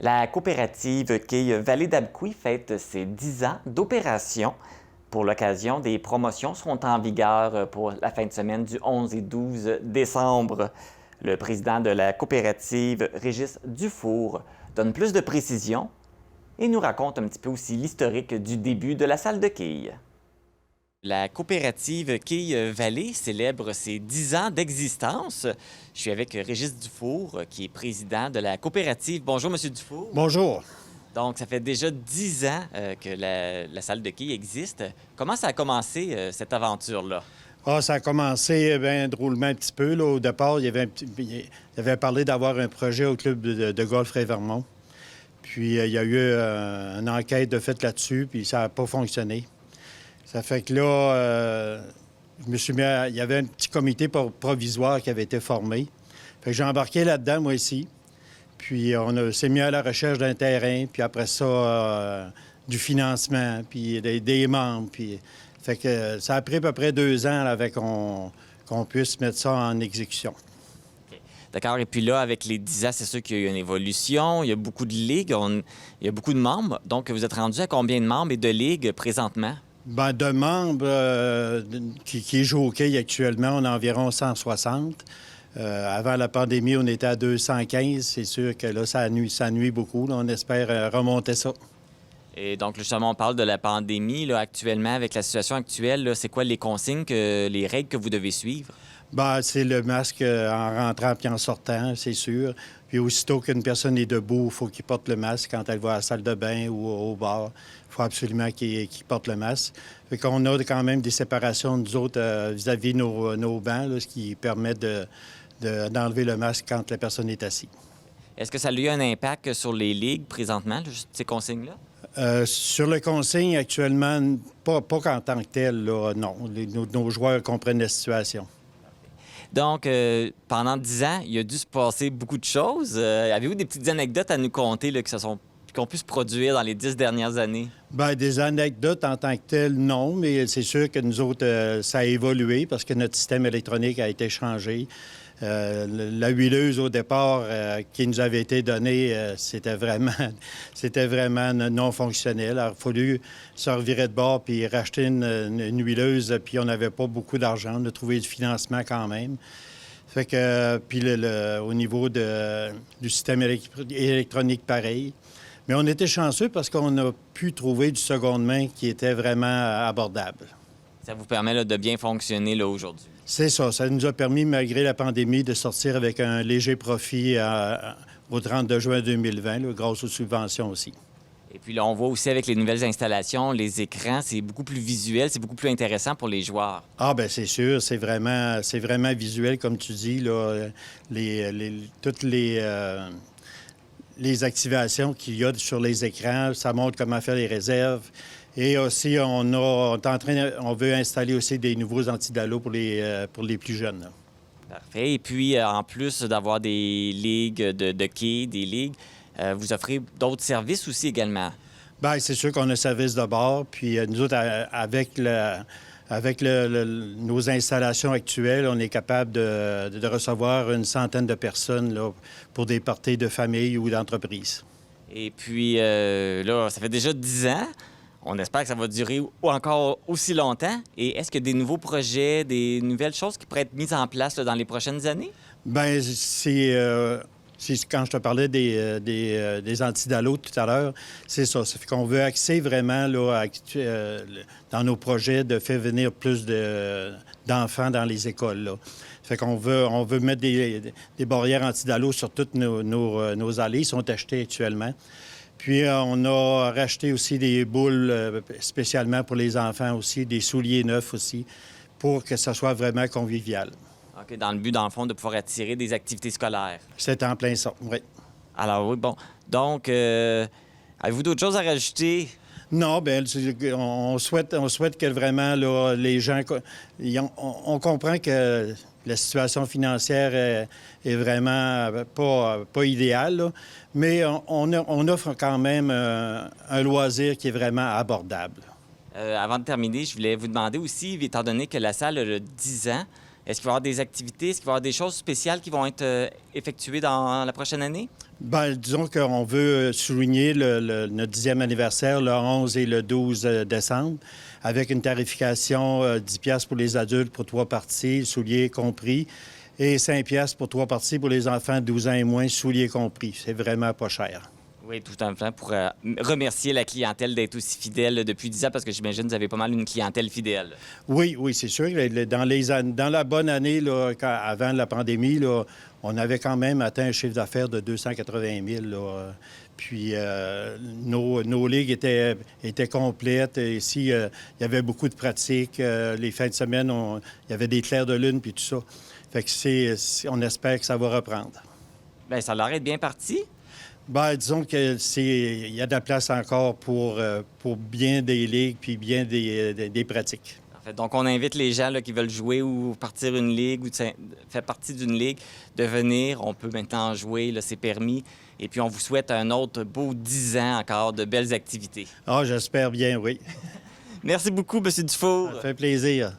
La coopérative Quai Vallée d'Abqui fête ses 10 ans d'opération. Pour l'occasion, des promotions seront en vigueur pour la fin de semaine du 11 et 12 décembre. Le président de la coopérative, Régis Dufour, donne plus de précisions et nous raconte un petit peu aussi l'historique du début de la salle de quilles. La coopérative Quai Vallée célèbre ses 10 ans d'existence. Je suis avec Régis Dufour, qui est président de la coopérative. Bonjour, Monsieur Dufour. Bonjour. Donc, ça fait déjà 10 ans que la salle de quilles existe. Comment ça a commencé, cette aventure-là? Ça a commencé bien drôlement un petit peu. Là. Au départ, il avait parlé d'avoir un projet au club de golf Révermont. Puis, il y a eu une enquête de fait là-dessus, puis ça n'a pas fonctionné. Ça fait que là, je me suis mis il y avait un petit comité provisoire qui avait été formé. Fait que j'ai embarqué là-dedans, moi, ici. Puis on s'est mis à la recherche d'un terrain, puis après ça, du financement, puis des membres. Puis... Fait que ça a pris à peu près 2 ans là, avec qu'on puisse mettre ça en exécution. Okay. D'accord. Et puis là, avec les 10 ans, c'est sûr qu'il y a eu une évolution. Il y a beaucoup de ligues, il y a beaucoup de membres. Donc, vous êtes rendu à combien de membres et de ligues présentement? Bien, de membres qui jouent au hockey actuellement, on a environ 160. Avant la pandémie, on était à 215. C'est sûr que là, ça nuit beaucoup. Là, on espère remonter ça. Et donc, justement, on parle de la pandémie. Là, actuellement, avec la situation actuelle, c'est quoi les consignes, les règles que vous devez suivre? Bien, c'est le masque en rentrant puis en sortant, c'est sûr. Puis aussitôt qu'une personne est debout, il faut qu'il porte le masque quand elle va à la salle de bain ou au bar. Il faut absolument qu'il porte le masque. Fait qu'on a quand même des séparations, nous autres, vis-à-vis nos bancs, là, ce qui permet d'enlever le masque quand la personne est assise. Est-ce que ça a eu un impact sur les ligues présentement, là, ces consignes-là? Sur le consigne, actuellement, pas qu'en tant que tel, là, non. Nos joueurs comprennent la situation. Donc, pendant 10 ans, il a dû se passer beaucoup de choses. Avez-vous des petites anecdotes à nous conter là, qu'on puisse produire dans les 10 dernières années? Bien, des anecdotes en tant que telles, non, mais c'est sûr que nous autres, ça a évolué parce que notre système électronique a été changé. La huileuse, au départ, qui nous avait été donnée, c'était vraiment non fonctionnel. Alors, il a fallu se revirer de bord puis racheter une huileuse, puis on n'avait pas beaucoup d'argent. On a trouvé du financement quand même. Fait que, puis au niveau du système électronique, pareil. Mais on était chanceux parce qu'on a pu trouver du seconde main qui était vraiment abordable. Ça vous permet là, de bien fonctionner là, aujourd'hui? C'est ça. Ça nous a permis, malgré la pandémie, de sortir avec un léger profit au 32 juin 2020, là, grâce aux subventions aussi. Et puis là, on voit aussi avec les nouvelles installations, les écrans, c'est beaucoup plus visuel, c'est beaucoup plus intéressant pour les joueurs. Ah bien, c'est sûr. C'est vraiment visuel, comme tu dis. Là, toutes les activations qu'il y a sur les écrans, ça montre comment faire les réserves. Et aussi, on veut installer aussi des nouveaux antidalo pour les plus jeunes. Là. Parfait. Et puis, en plus d'avoir des ligues de quai, des ligues, vous offrez d'autres services aussi également? Bien, c'est sûr qu'on a un service de bord. Puis nous autres, avec nos installations actuelles, on est capable de recevoir une centaine de personnes là, pour des parties de famille ou d'entreprise. Et puis, là, ça fait déjà 10 ans. On espère que ça va durer encore aussi longtemps. Et est-ce qu'il y a des nouveaux projets, des nouvelles choses qui pourraient être mises en place là, dans les prochaines années? Bien, c'est quand je te parlais des antidalos tout à l'heure, c'est ça. Ça fait qu'on veut axer vraiment là, dans nos projets de faire venir plus d'enfants dans les écoles. Là. Ça fait qu'on veut mettre des barrières antidalos sur toutes nos allées. Ils sont achetées actuellement. Puis, on a racheté aussi des boules spécialement pour les enfants aussi, des souliers neufs aussi, pour que ça soit vraiment convivial. OK, dans le but, dans le fond, de pouvoir attirer des activités scolaires. C'est en plein ça, oui. Alors, oui, bon. Donc, avez-vous d'autres choses à rajouter? Non, bien, on souhaite que vraiment, là, les gens... On comprend que la situation financière est vraiment pas idéale, là, mais on offre quand même un loisir qui est vraiment abordable. Avant de terminer, je voulais vous demander aussi, étant donné que la salle a 10 ans, Est-ce qu'il va y avoir des activités? Est-ce qu'il va y avoir des choses spéciales qui vont être effectuées dans la prochaine année? Bien, disons qu'on veut souligner notre 10e anniversaire le 11 et le 12 décembre avec une tarification 10 piastres pour les adultes pour 3 parties, souliers compris, et 5 piastres pour 3 parties pour les enfants de 12 ans et moins, souliers compris. C'est vraiment pas cher. Oui, tout à fait, pour remercier la clientèle d'être aussi fidèle depuis 10 ans, parce que j'imagine que vous avez pas mal une clientèle fidèle. Oui, c'est sûr. Dans la bonne année, là, avant la pandémie, là, on avait quand même atteint un chiffre d'affaires de 280 000. Là. Puis nos ligues étaient complètes. Ici, il y avait beaucoup de pratiques. Les fins de semaine, il y avait des clairs de lune puis tout ça. Fait que on espère que ça va reprendre. Bien, ça leur est bien parti. Bien, disons qu'il y a de la place encore pour bien des ligues puis bien des pratiques. En fait, donc, on invite les gens là, qui veulent jouer ou partir une ligue ou faire partie d'une ligue de venir. On peut maintenant jouer, là, c'est permis. Et puis, on vous souhaite un autre beau 10 ans encore de belles activités. Ah, j'espère bien, oui. Merci beaucoup, M. Dufour. Ça fait plaisir.